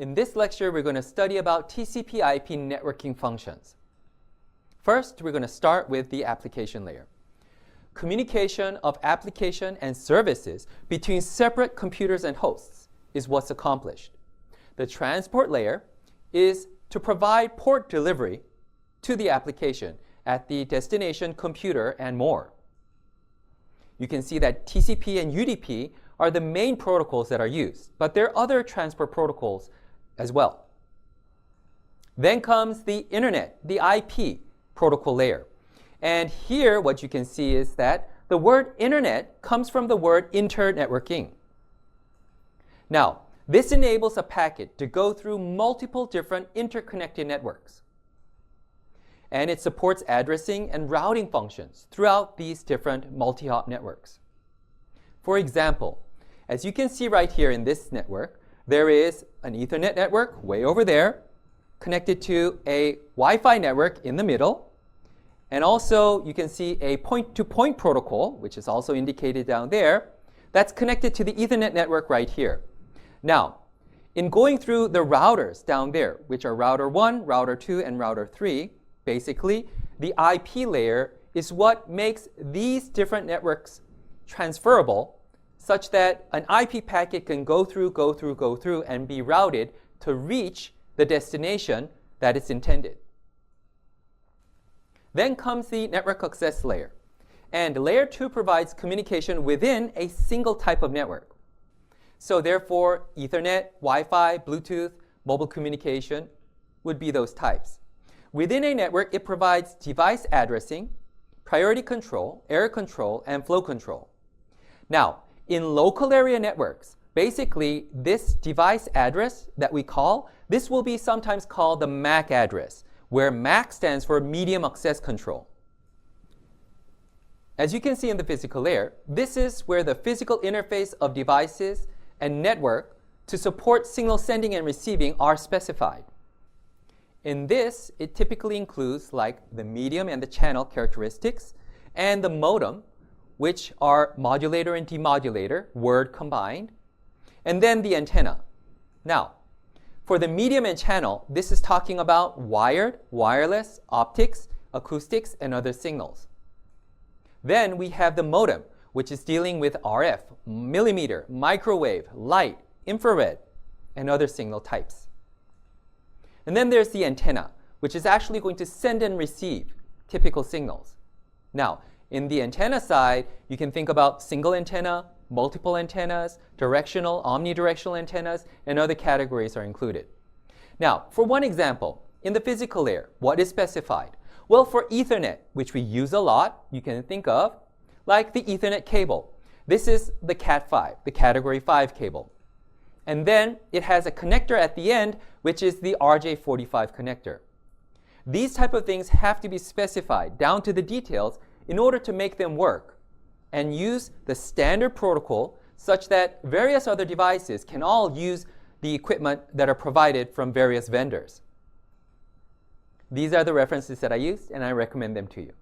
In this lecture, we're going to study about TCP/IP networking functions. First, we're going to start with the application layer. Communication of application and services between separate computers and hosts is what's accomplished. The transport layer is to provide port delivery to the application at the destination computer and more. You can see that TCP and UDP are the main protocols that are used, but there are other transport protocols as well. Then comes the internet, the IP protocol layer. And here what you can see is that the word internet comes from the word internetworking. Now, this enables a packet to go through multiple different interconnected networks. And it supports addressing and routing functions throughout these different multi-hop networks. For example, as you can see right here in this network, there is an Ethernet network way over there connected to a Wi-Fi network in the middle. And also you can see a point-to-point protocol, which is also indicated down there, that's connected to the Ethernet network right here. Now, in going through the routers down there, which are router 1, router 2, and router 3, basically, the IP layer is what makes these different networks transferable such that an IP packet can go through, and be routed to reach the destination that it's intended. Then comes the network access layer. And layer 2 provides communication within a single type of network. So therefore, Ethernet, Wi-Fi, Bluetooth, mobile communication would be those types. Within a network, it provides device addressing, priority control, error control, and flow control. Now, in local area networks, basically this device address that we call, this will be sometimes called the MAC address, where MAC stands for medium access control. As you can see in the physical layer, this is where the physical interface of devices and network to support signal sending and receiving are specified. In this, it typically includes like the medium and the channel characteristics and the modem, which are modulator and demodulator, word combined, and then the antenna. Now, for the medium and channel, this is talking about wired, wireless, optics, acoustics, and other signals. Then we have the modem, which is dealing with RF, millimeter, microwave, light, infrared, and other signal types. And then there's the antenna, which is actually going to send and receive typical signals. Now, in the antenna side, you can think about single antenna, multiple antennas, directional, omnidirectional antennas, and other categories are included. Now, for one example, in the physical layer, what is specified? Well, for Ethernet, which we use a lot, you can think of like the Ethernet cable. This is the Cat5, the Category 5 cable. And then it has a connector at the end, which is the RJ45 connector. These type of things have to be specified down to the details in order to make them work and use the standard protocol such that various other devices can all use the equipment that are provided from various vendors. These are the references that I used, and I recommend them to you.